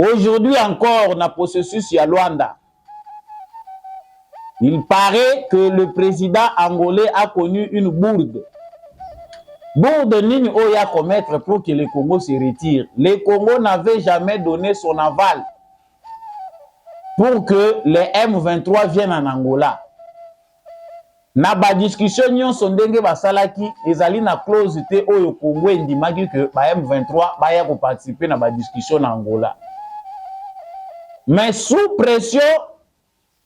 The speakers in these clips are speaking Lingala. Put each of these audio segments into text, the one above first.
Aujourd'hui encore, dans le processus à Luanda, il paraît que le président angolais a connu une bourde. Bourde nini oya commettre pour que le Congo se retire. Le Congo n'avait jamais donné son aval pour que les M23 viennent en Angola. Na ba discussion nyonso ndenge basalaki ezali na clause te oyo Congo endimaki que ba M23 baya ko participer na ba discussion na Angola. Mais sous pression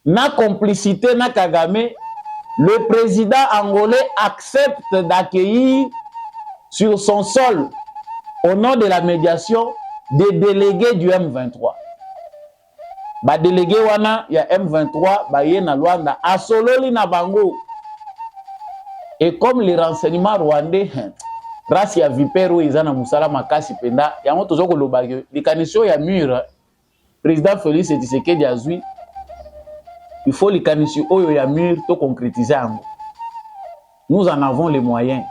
na complicité na Kagame, le président angolais accepte d'accueillir sur son sol, au nom de la médiation, des délégués du M23. Ba délégué wana ya M23 ba ye na Luanda asololi na bango. Et comme les renseignements rwandais, grâce à Vipero izana musala makasi penda, yango tozoko lobaki, likanisho ya mur, président Félix Tshisekedi azui, il faut likanisho oyo ya mur to concrétiser yango. Nous en avons les moyens.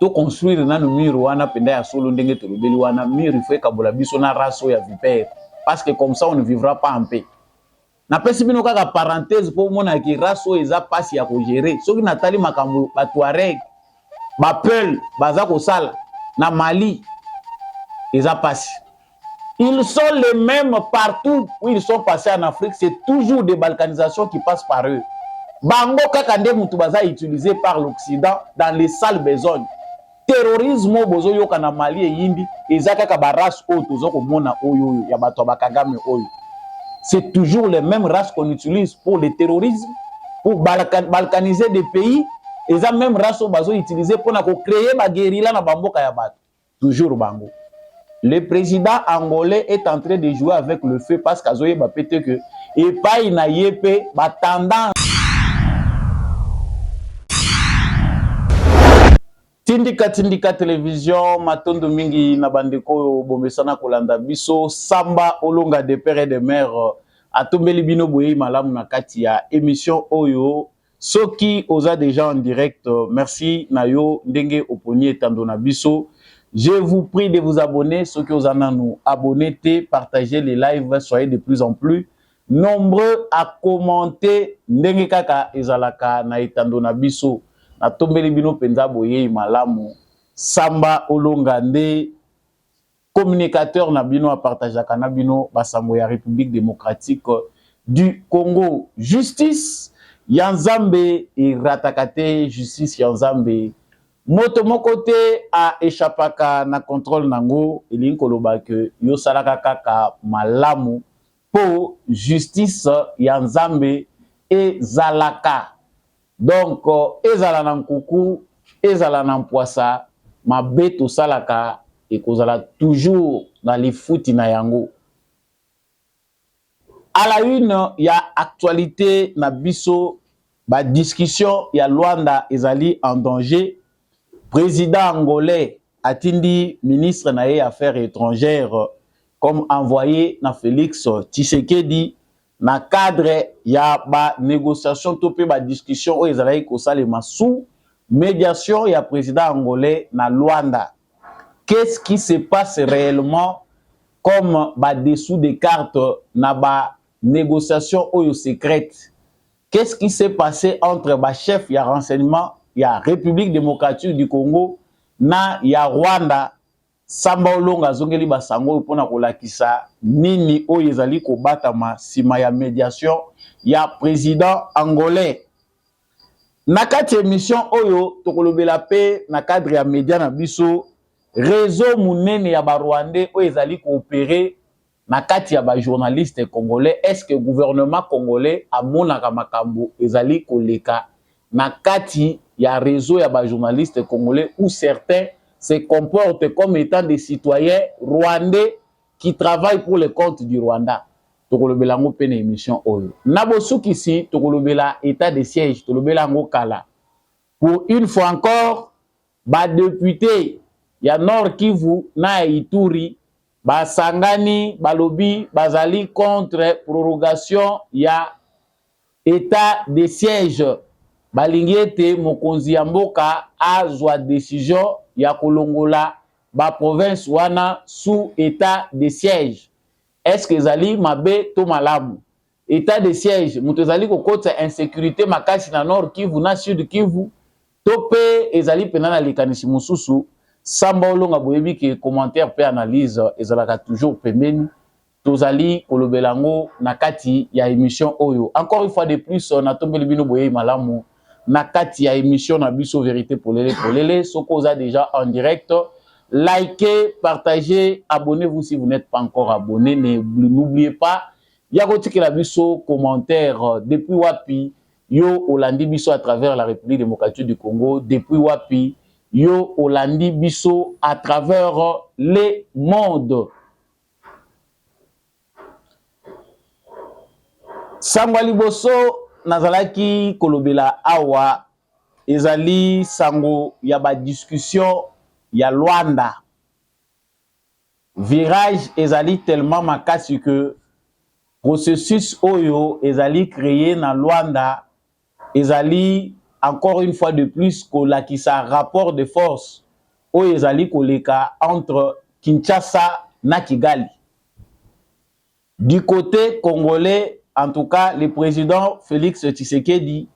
To construire na mur wana penda ya solo ndenge tolobeli wana mur il faut kabola biso na raso ya Vipero. Parce que comme ça on ne vivra pas en paix. Na pesi bino kaka parenthèse pour mona ki raso eza pasi ya ko gérer. Soki natali makambo ba Touareg, ba Peul, baza ko sala na Mali eza pasi. Ils sont les mêmes partout où ils sont passés en Afrique, c'est toujours des balkanisations qui passent par eux. Bango kaka nde mutu baza utilisé par l'Occident dans les sales besognes. Terrorisme bozo yoka na Mali et yindi eza kaka ba race oyo tozo ko mona oyo ya bato ba Kagame oyo. C'est toujours les mêmes races qu'on utilise pour le terrorisme, pour balkaniser des pays. Et ça même race bazo utilisé pour créer ma guérilla na bamboka ya bato. Toujours bango. Le président angolais est en train de jouer avec le feu parce qu'azoye ba pété que et pas ina yépé ba tendance. Tindika télévision matondo mingi na bandeko bomesana kolanda biso samba olonga de père et de mère atombeli bino boye malamu na kati ya émission oyo soki oza déjà en direct merci na yo ndenge oponi etando na biso. Je vous prie de vous abonner soki oza nanu abonner te partager les lives, soyez de plus en plus nombreux à commenter ndenge kaka ezalaka na etando na biso. Na tombeli bino penza boye malamu samba olonga nde communicateur na bino a partager kana bino basango ya République démocratique du Congo. Justice yanzambe iratakate justice yanzambe moto mokote a échappaka na contrôle nango elingi koloba ke yo salaka kaka malamu po justice yanzambe ezalaka. Donc, ezala nan kuku, ezala nan poissa, ma bête au salaka, et kozala toujours dans les foutis na yango. À la une, il y a actualité na biso, ba discussion, il y a Luanda ezali en danger. Président angolais atindi ministre na affaires étrangères comme envoyé na Félix Tshisekedi. Na cadre ya ba négociation topé ba discussion o ezalaki ko salema sous médiation ya président angolais na Luanda. Qu'est-ce qui se passe réellement comme ba dessous des cartes na ba négociation oyo secrète? Qu'est-ce qui s'est passé entre ba chef ya renseignement ya République démocratique du Congo na ya Rwanda? Samba olonga zongeli basango pona kolakisa nini oyo ezali kobatama sima ya médiation ya président angolais. Na kati émission oyo tokolobela pe na cadre ya média na biso réseau munene ya ba Rwandais oyo ezali coopérer na kati ya ba journaliste congolais. Est-ce que gouvernement congolais amonaka makambo ezali koleka na kati ya réseau ya ba journaliste congolais ou certains se comportent comme étant des citoyens rwandais qui travaillent pour le compte du Rwanda. Tokolobela ngo pene émission oyo. Nabosuki si tokolobela état de siège, tolobela ngo kala. Pour une fois encore, ba député ya Nord Kivu na Ituri ba sangani balobi bazali contre prorogation ya état de siège. Balingi ete mokonzi ya mboka azwa décision ya kolongola ba province wana sous état de siège. est-ce que ezali mabe to malamu? État de siège, moto ezali kokota insécurité makasi na Nord Kivu na Sud Kivu, to pe ezali pena na likanisi mususu, samba olonga boyebi ke commentaire pe analyse ezalaka toujours pembeni, tozali kolobelango na kati ya émission oyo. Encore une fois de plus, na tombeli bino boye malamu, na kati ya émission na biso vérité polele polele, soko oza déjà en direct, likez, partagez, abonnez-vous si vous n'êtes pas encore abonné, n'oubliez pas, yako tikela biso commentaire depuis wapi, yo olandi biso à travers la République démocratique du Congo, depuis wapi, yo olandi biso à travers les mondes. Sangwa liboso nazalaki kolobela awa ezali sango ya ba discussion ya Luanda. Virage ezali tellement makasi que processus oyo ezali créé na Luanda ezali encore une fois de plus kolakisa rapport de force oyo ezali koleka entre Kinshasa na Kigali. Du côté congolais, en tout cas, le président Félix Tshisekedi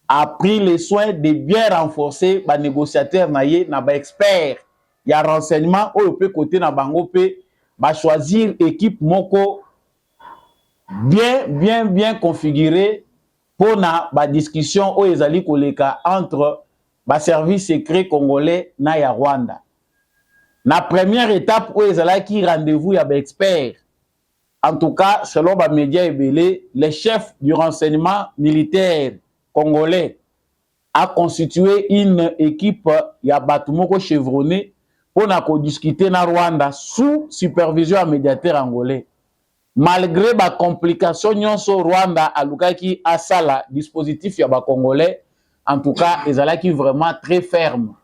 a pris le soin de bien renforcer les négociateurs naye na ba experts. Il y a renseignement au côté na bango pe ba choisir équipe moko bien configurée pour na ba discussion o ezali koleka entre ba service secret congolais na ya Rwanda. Na première étape o ezalaki rendez-vous ya ba experts. En tout cas, selon les médias ébélés, le chef du renseignement militaire congolais a constitué une équipe ya batumoko chevronné pour discuter na Rwanda sous supervision à médiateur angolais. Malgré les complications nyonso Rwanda alukaki asala dispositif ya ba congolais, en tout cas, ezalaki vraiment très ferme.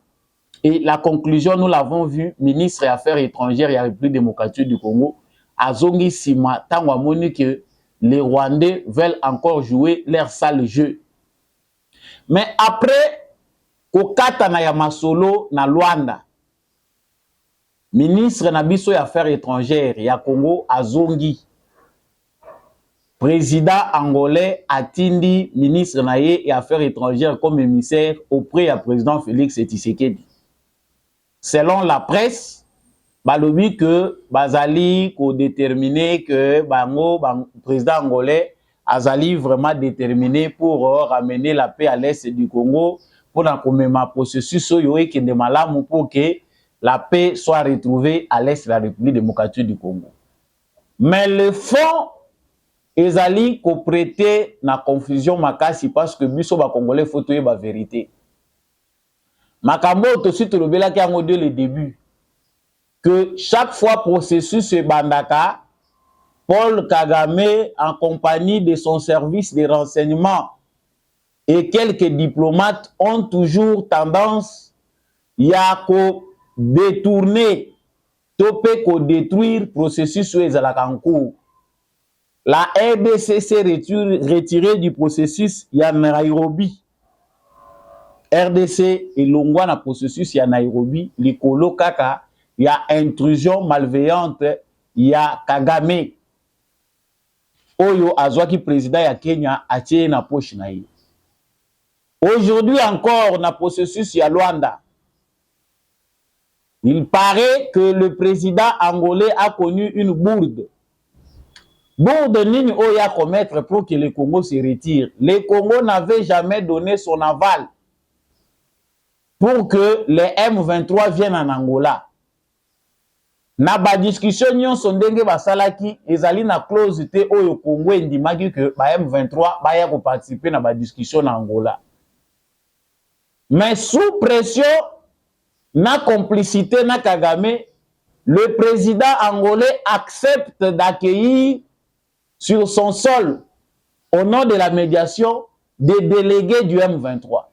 Et la conclusion, nous l'avons vu, ministre des Affaires étrangères de la République démocratique du Congo, azongi sima tango amoni que les Rwandais veulent encore jouer leur sale jeu. Mais après kokata na ya masolo na Luanda, ministre na biso ya Affaires étrangères ya Congo azongi, président angolais atindi ministre na ye ya Affaires étrangères comme émissaire auprès du président Félix Tshisekedi. Selon la presse, balobi que bazali ko déterminer que bango président angolais azali vraiment déterminé pour ramener la paix à l'est du Congo pour na komema processus oyo ekende malamu pour que la paix soit retrouvée à l'est de la République démocratique du Congo. Mais le fond ezali ko prêter na confusion makasi parce que biso ba congolais faut toye ba vérité. Makambo to si to lobela ki ango de le début que chaque fois processus se bandaka, Paul Kagame, en compagnie de son service de renseignement et quelques diplomates, ont toujours tendance à détourner, à détruire le processus en cours. La RDC s'est retirée du processus à Nairobi. RDC et Longwa na processus à Nairobi, les Kolo Kaka, il y a intrusion malveillante, il y a Kagame. Oyo azwaki président ya Kenya atie na poche na ye. Aujourd'hui encore, na processus ya Luanda, il paraît que le président angolais a connu une bourde. Bourde nini oyo a commettre pour que le Congo se retire. Le Congo n'avait jamais donné son aval pour que les M23 viennent en Angola. Na ba discussion nyonso ndenge basalaki ezali na clause te oyo Congo endimaki que ba M23 baya ko participer na ba discussion na Angola. Mais sous pression na complicité na Kagame, le président angolais accepte d'accueillir sur son sol au nom de la médiation des délégués du M23.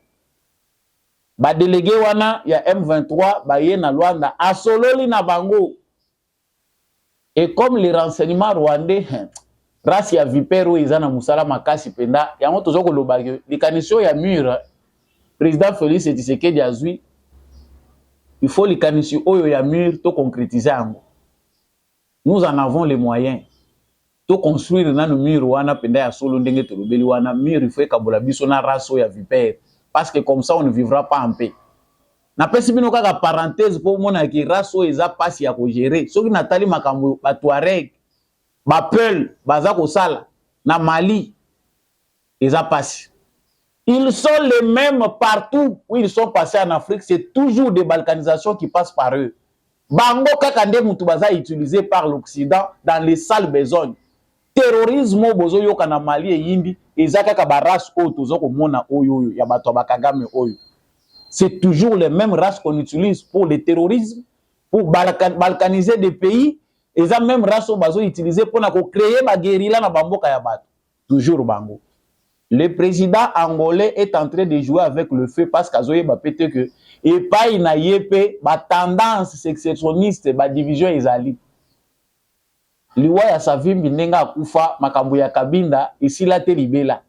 Ba délégué wana ya M23 ba ye na Luanda asololi na bango. Et comme les renseignements rwandais, race ya vipero izana musala makasi penda, yango tozoko lobage, likanisho ya mur, président Félix Tshisekedi azui, il faut likanisho oyo ya mur to concrétiser ango. Nous en avons les moyens. to construire na no mur wana penda ya solo ndenge to lobeli wana mur il faut kabola biso na raso ya vipère parce que comme ça on ne vivra pas en paix. Na pesi bino kaka parenthèse pour mona ki raso eza pasi ya ko gérer soki natali makambo ba Touareg ba Peul baza ko sala na Mali eza pasi. Ils sont les mêmes partout où ils sont passés en Afrique, c'est toujours des balkanisations qui passent par eux. Bango kaka nde mutu baza utilisé par l'Occident dans les sales besognes. Terrorisme bozo yoka na Mali et yindi eza kaka ba race oyo tozo ko mona oyo ya bato ba Kagame oyo. C'est toujours les mêmes races qu'on utilise pour le terrorisme, pour balkaniser des pays. Et ça même race qu'on va utiliser pour créer ma guérilla na bamboka ya bato. Toujours bango. Le président angolais est en train de jouer avec le feu parce qu'azoye ba pété que et pas ina yepé ba tendance sécessionniste ba division ezali. Liwa ya savimbi nenga akufa makambo ya Kabinda ici la te libela.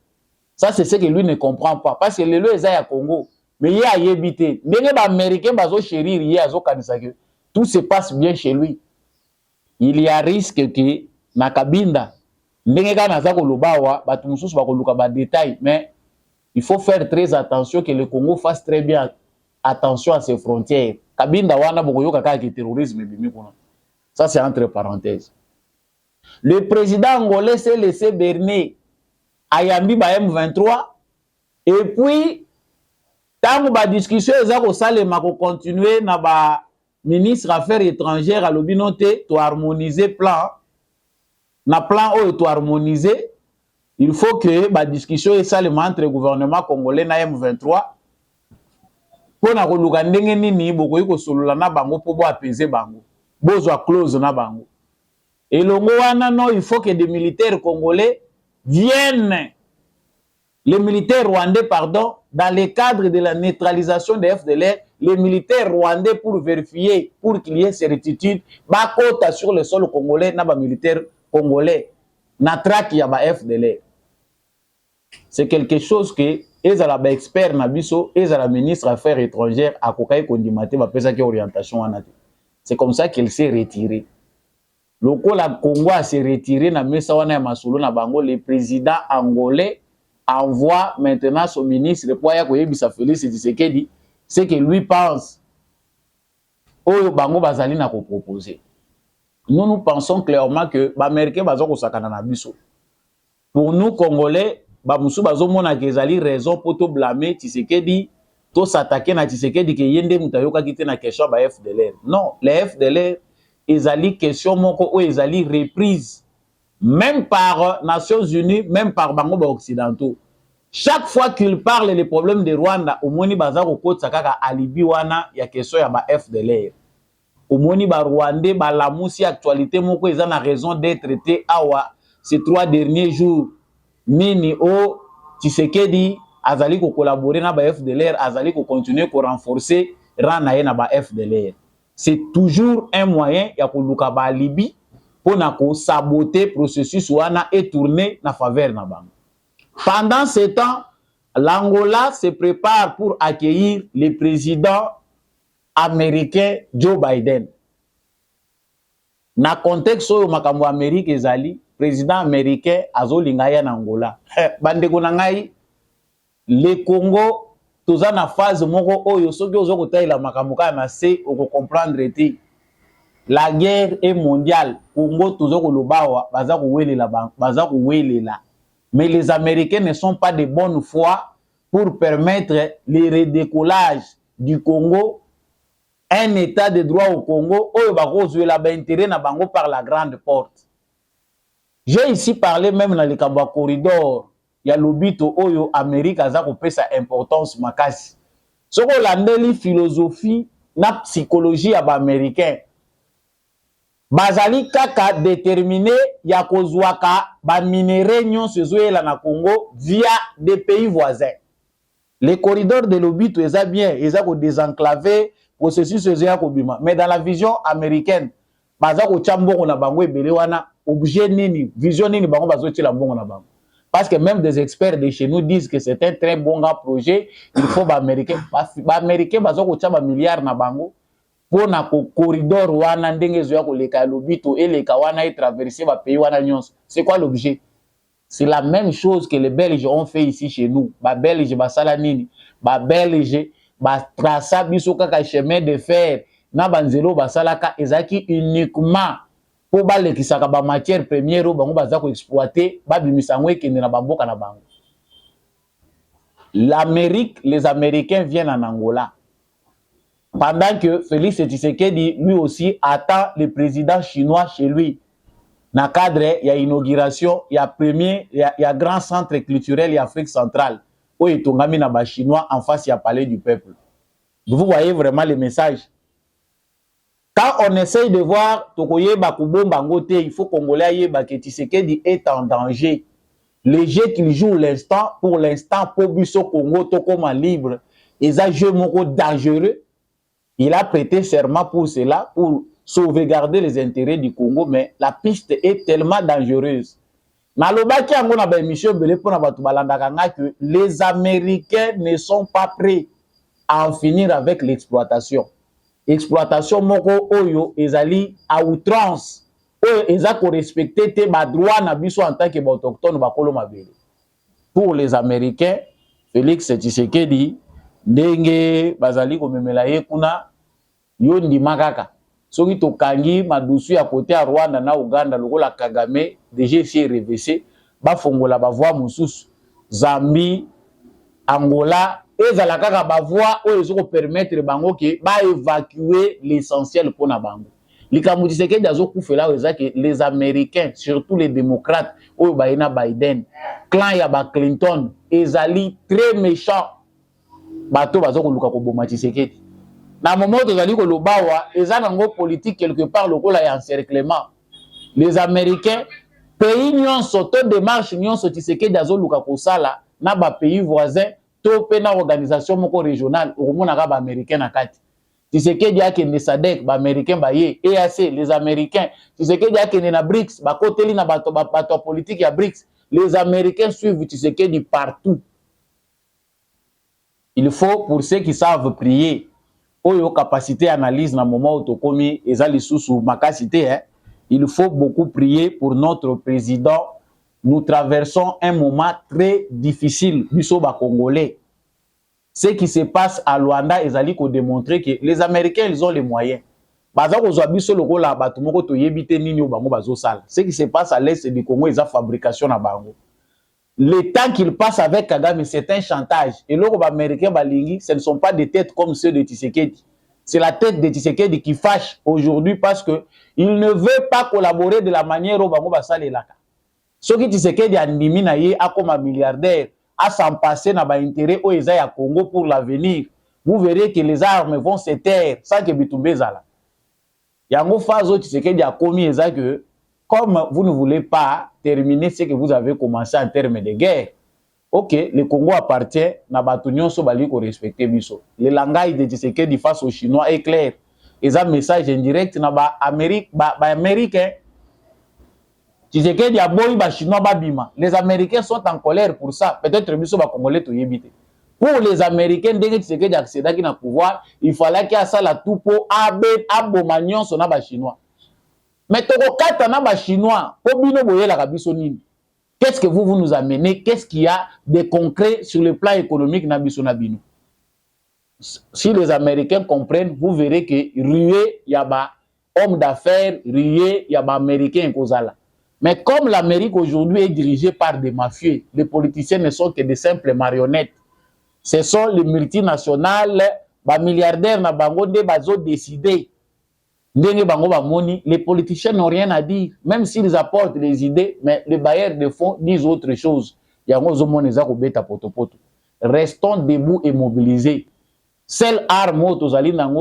Ça c'est ce que lui ne comprend pas parce que le lo eza ya Congo. Mais il y a yébité. Ndenge ba américain bazo chérir hier azo kanisa que tout se passe bien chez lui. Il y a risque que na Kabinda ndenge kana za ko lobawa batu mususu ba ko luka ba détail mais il faut faire très attention que le Congo fasse très bien attention à ses frontières. Kabinda wana boko yoka ka ki terrorisme bimi kuna. Ça c'est entre parenthèses. Le président angolais s'est laissé berner à Yambi ba M23 et puis tant que discussion ezako salema ko continuer na ba ministre affaires étrangères à l'obinote to harmoniser plan na plan o to harmoniser il faut que ba discussion salema entre gouvernement congolais na M23 pona ko luka ndenge nini boko yiko solola na bango po bo apaiser bango bozwa clause na bango et longo wana non il faut que des militaires congolais viennent les militaires rwandais, pardon, dans le cadre de la neutralisation des FDLR, les militaires rwandais pour vérifier, pour qu'il y ait certitude, bakota sur le sol congolais, n'a pas militaire congolais, n'a traque ya ba FDLR. C'est quelque chose que ezala ba expert na biso, ezala ministre affaires étrangères à kokai kondimate ba pesa ki orientation anate. C'est comme ça qu'il s'est retiré. Loko la Congo a s'est retiré na mesa wana ya masolo na bango le président angolais envoie maintenant son ministre pour Yebisa Félix Tshisekedi ce que lui pense. Oyo bango bazali na ko proposer. Nous pensons clairement que les Américains bazo ko sakana na biso. Pour nous Congolais, ba musu bazo mona kezali raison pour to blâmer Tshisekedi, to s'attaquer na Tshisekedi ke yende mutayoka kite na question ba FDLR. Non, les FDLR ezali question moko o ezali reprise. Même par Nations Unies, même par bango ba occidentaux. Chaque fois qu'il parle les problèmes de Rwanda, au moni bazako kotsa kaka alibi wana ya question ya ba FDLR. Au moni ba Rwandais ba la musi actualité moko eza na raison d'être traité awa ces 3 derniers jours. Nini o Tshisekedi azali ko collaborer na ba FDLR, azali ko continuer ko renforcer rana na ba FDLR. C'est toujours un moyen ya ko luka ba alibi pour saboter le processus wana et tourner na faveur na bango. Pendant ce temps, l'Angola se prépare pour accueillir le président américain Joe Biden. Na contexte oyo makambo Amérique ezali, président américain azolinga ya na Angola. Bandeko na ngai, le Congo toza na phase moko oyo soki ozo kotaila makambo ka na se oko comprendre te. La guerre est mondiale. Congo toujours kolobawa baza kuwelela. Mais les Américains ne sont pas de bonne foi pour permettre le redécollage du Congo, un état de droit au Congo, oyo bako zuela ba intérêt na bango par la grande porte. J'ai ici parlé même dans le Kamba corridor, ya lobito oyo Amérique aza ko pesa importance makasi. Soko landeli philosophie na psychologie ya ba américain. Bazali kaka déterminé ya kozwaka ba minéraux nyonso ezoyela na Congo via des pays voisins. Les corridors de l'Obito eza bien, eza ko désenclaver processus ezoya ko bima. Mais dans la vision américaine, baza ko chambongo na bango ebele wana objet nini, vision nini bango bazotila mbongo na bango. Parce que même des experts de chez nous disent que c'est un très bon projet, il faut ba américain baza ko chamba milliards na bango. pour na corridor wana ndenge zo ya koleka lobito et les wana et traverser ba pays wana nyonso. C'est quoi l'objet? C'est la même chose que les Belges ont fait ici chez nous. Ba Belge ba sala nini? Ba Belge ba trasa biso kaka chemin de fer na banzelo ba salaka ezaki uniquement pour ba lekisaka ba matière première bango baza ko exploiter ba bimisango ekende na bamboka na bango. L'Amérique, les Américains viennent en Angola. Pendant que Félix Tshisekedi, lui aussi, attend le président chinois chez lui. Dans le cadre, il y a inauguration, il y a premier, il y a grand centre culturel, il y a Afrique centrale. Où il y a un chinois en face, il y a palais du peuple. Vous voyez vraiment le message. Quand on essaye de voir, il faut Congolais que Tshisekedi est en danger. Le jeu qu'il joue l'instant, pour l'instant, pour Busso Congo, Tokoma libre, et un jeu dangereux. Il a prêté serment pour cela, pour sauvegarder les intérêts du Congo, mais la piste est tellement dangereuse. Que les Américains ne sont pas prêts à en finir avec l'exploitation. Exploitation moko oyo ezali à outrance. Ils ont respecté tes droits en tant que autochtone bakolo mabele. Pour les Américains, Félix Tshisekedi ndenge bazali komemela ye kuna yo ndima kaka. Soki tokangi madusu ya côté ya Rwanda na Uganda lokola Kagame déjà si RVC ba fongola ba voix mususu Zambie, Angola ezala kaka ba voix oyo ezoko permettre bango ke ba évacuer l'essentiel pona bango. Likambo Tshisekedi azokufela ezaki les Américains, surtout les démocrates, oyo baina Biden, clan ya ba Clinton, ezali très méchant. Bato bazokoluka koboma Tshisekedi. Na moment tozali kolobawa, ezanango politique quelque part lokola ya encerclement. Les Américains, pays nyonso to démarche nyonso Tshisekedi azoluka kosala na ba pays voisins to pe na organisation moko régionale okomona ka ba américain na kati. Tshisekedi akende SADC, ba américain ba ye, EAC, les Américains. Tshisekedi akende na BRICS, ba koteli na bato politique ya BRICS. Les Américains suivent Tshisekedi partout. Il faut, pour ceux qui savent prier, oyo capacité analyse na moment otokomi ezali susu makasité, hein. Il faut beaucoup prier pour notre président. Nous traversons un moment très difficile, biso ba Congolais. Ce qui se passe à Luanda, ezali ko démontrer que les Américains, ils ont les moyens. Ce qui se passe à l'est du Congo, ils ont fabrication à Bango. Le temps qu'ils passent avec Kagame, c'est un chantage. Et les Américains, ce ne sont pas des têtes comme ceux de Tshisekedi. C'est la tête de Tshisekedi qui fâche aujourd'hui parce qu'il ne veut pas collaborer de la manière dont Bango va s'aller là. Ce qui Tshisekedi a mis comme un milliardaire, à s'en passer dans l'intérêt au Congo pour l'avenir, vous verrez que les armes vont se taire sans que Bitumbe Zala. Yango Fazo Tshisekedi a commis que comme vous ne voulez pas terminer ce que vous avez commencé en termes de guerre, ok, le Congo appartient à Batunion Sobali pour respecter Biso. Le langage de Tshisekedi face aux Chinois est clair. Ils ont un message indirect dans Américains. Tshisekedi a boyi ba Chinois babima. Les Américains sont en colère pour ça. Peut-être biso ba Congolais to yebite. Pour les Américains, dès que Tshisekedi accéda qui na pouvoir, il fallait qu'il y a ça la tout pour aboma nyonso na ba Chinois. Mais toko kata na ba Chinois, po bino boye la biso nini. Qu'est-ce que vous nous amenez? Qu'est-ce qu'il y a de concret sur le plan économique na biso na bino? Si les Américains comprennent, vous verrez que rué y a ba homme d'affaires, rué y a ba Américains kozala. Mais comme l'Amérique aujourd'hui est dirigée par des mafieux, les politiciens ne sont que des simples marionnettes. Ce sont les multinationales, les milliardaires, qui ont décidé. Les politiciens n'ont rien à dire, même s'ils apportent des idées, mais les bailleurs de fonds disent autre chose. Restons debout et mobilisés. Seule arme,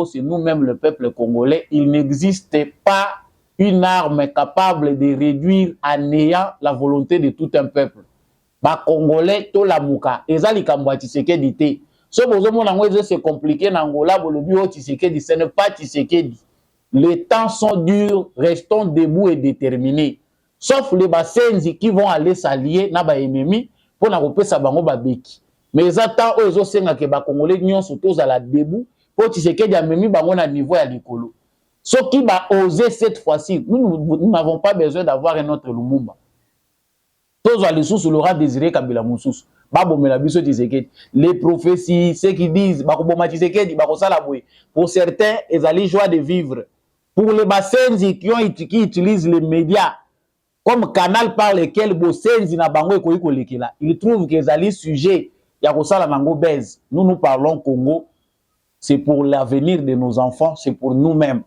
c'est nous-mêmes, le peuple congolais. Il n'existe pas une arme capable de réduire à néant la volonté de tout un peuple. Ba Congolais, to la mouka, ezali kambwa Tshisekedi te. Ce que c'est compliqué en Angola, ce n'est pas Tshisekedi. Les temps sont durs, restons debout et déterminés. Sauf les Bassenzi qui vont aller s'allier na ba ennemi pour na kopesa bango ba beki. Mais attends, eux senga ke ba Congolais nyon surtout à la debout pour Tshisekedi a mis bango na niveau ya likolo. Ce qui va oser cette fois-ci, nous n'avons pas besoin d'avoir un autre Lumumba. Tous les sous l'aura désiré Kabila Moussous. Les prophéties, ceux qui disent, pour certains, ils allaient joie de vivre. Pour les bassins qui utilisent les médias comme canal par lequel ils trouvent qu'ils allaient sujet. Nous parlons Congo. C'est pour l'avenir de nos enfants, c'est pour nous-mêmes.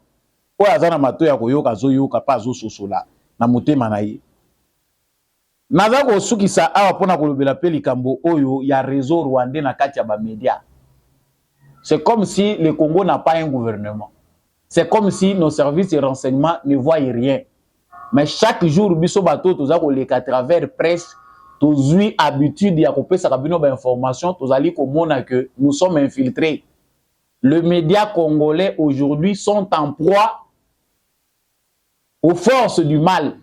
Naza ko sukisa awa pona kolobela pe likambo oyo ya réseau rwandais na kati ya ba média. C'est comme si le Congo n'a pas un gouvernement. C'est comme si nos services de renseignement ne voient rien. Mais chaque jour biso bato toza ko leka travers presse, tozui habitude ya kopesa kabino ba information, tozali komona que nous sommes infiltrés. Les médias congolais aujourd'hui sont en proie aux forces du mal.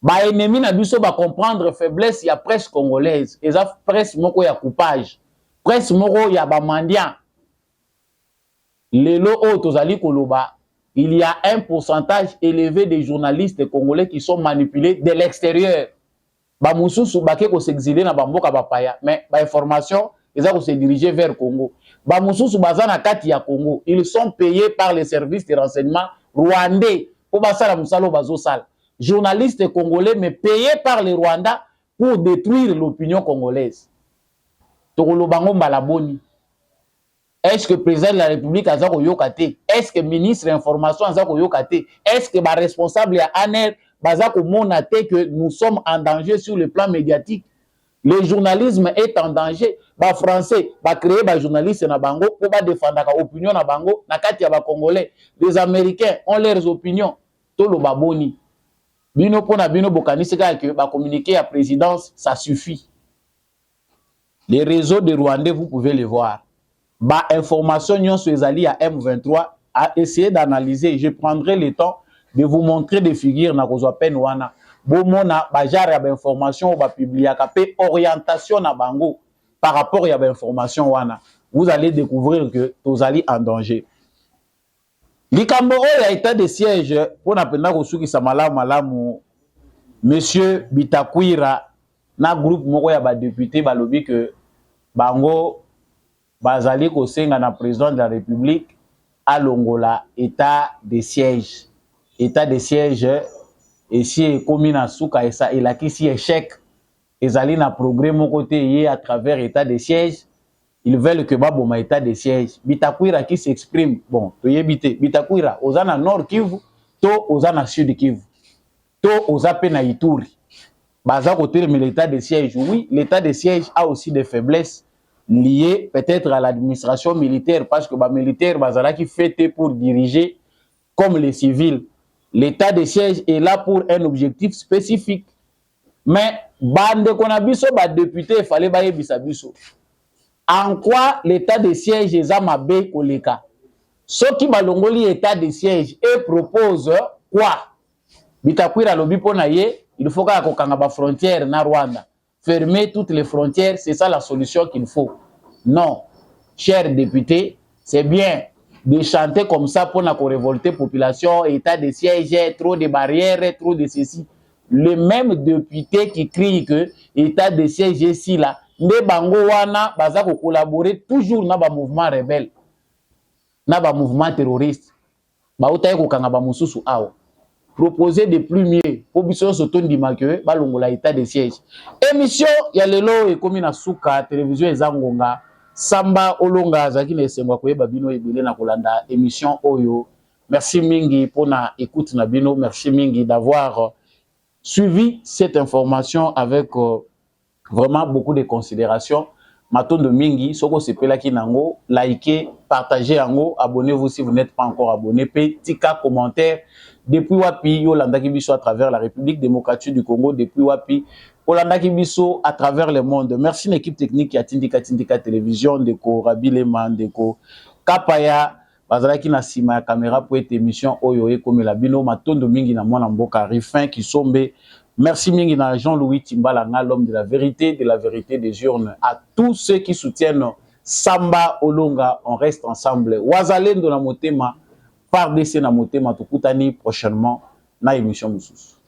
Ba ennemi na biso ba comprendre faiblesse ya presse congolaise, eza presse moko ya coupage, presse moko ya ba mandian. Lelo o tozali koloba, il y a un pourcentage élevé de journalistes congolais qui sont manipulés de l'extérieur. Ba mususu bake ko s'exiler na ba mboka ba paya, mais ba information eza ko se diriger vers Congo. Ba mususu baza na kati ya Congo, ils sont payés par les services de renseignement rwandais pour basala musalo bazo sala. Journalistes congolais, mais payés par les Rwandais pour détruire l'opinion congolaise. Tokolobango Malaboni. Est-ce que le président de la République a zako yokate? Est-ce que le ministre de l'information a zako yokate? Est-ce que le responsable à ANER bazako monate que nous sommes en danger sur le plan médiatique? Le journalisme est en danger. Les Français va créer des journalistes na bango pour défendre l'opinion na bango na kati ya ba Congolais. Les Américains ont leurs opinions. Tolo baboni. Bino pona bino bokanisi que ba communiquer à présidence, ça suffit. Les réseaux de Rwandais, vous pouvez les voir. Ba information nyon sur les alliés à M23 a essayé d'analyser. Je prendrai le temps de vous montrer des figures na kozwa pen wana. Bomona ba jare ba information ba publier kapé orientation na bango par rapport à ba information wana. Vous allez découvrir que tozali en danger. Likambo oyo ya état de siège pour napenda kosukisa malamu monsieur Bitakwira na groupe moko ya ba député balobi que bango bazali kosenga na président de la République alongola état de siège. État de siège et si komi na suka esa elakisi échec ezali na progrès moko te yé à travers état de siège. Ils veulent que Baboma état de siège. Bitakwira qui s'exprime. Bon, Bitakwira, Ozana Nord Kivu, to Ozana Sud Kivu, to Ozape na Ituri. Baza côté mais l'état de siège. Oui, l'état de siège a aussi des faiblesses liées peut-être à l'administration militaire parce que les militaires bazala qui fait pour diriger comme les civils. L'état de siège est là pour un objectif spécifique. Mais bande qu'on a biso ba député il fallait ba yebisa biso. En quoi l'état de siège est Zamabe Koleka? Ceux qui balongoli état de siège et proposent quoi? Bitakwira lobi ponaye, il faut qu'à kokanga frontière na Rwanda. Fermer toutes les frontières, c'est ça la solution qu'il faut. Non, chers députés, c'est bien de chanter comme ça pour na révolter population, état de siège, trop de barrières, trop de ceci. Le même député qui crie que état de siège est ici là. Nde bango wana baza ko collaborer toujours na ba mouvement rebelle na ba mouvement terroriste ba utaye ko kanga ba mususu awa proposer de plus mieux pour biso sotondima ke balongola état de siège. Émission ya lelo ekomi na suka télévision ezangonga samba olonga zaki na esengwa koyeba bino ebele na kolanda émission oyo. Merci mingi pona écoute na bino, merci mingi d'avoir suivi cette information avec vraiment beaucoup de considération. Matondo mingi, soko sepela ki nango, likez, partagez yango, abonnez-vous si vous n'êtes pas encore abonné, petit commentaire. Depuis wapi Yolanda Kibiso à travers la République démocratique du Congo, depuis wapi Yolanda Kibiso à travers le monde. Merci l'équipe technique qui a Tindika Télévision, Deko Rabilema, Deko Kapaya, bazalaki na sima ya caméra pour cette émission oyo comme la bino matondo mingi na mwana mboka Rifin qui sombe. Merci mingi na Jean-Louis Timbalanga, l'homme de la vérité des urnes, à tous ceux qui soutiennent Samba Olonga, on reste ensemble. Wazalendo na motema, FARDC na motema, tukutani prochainement na émission Moussous.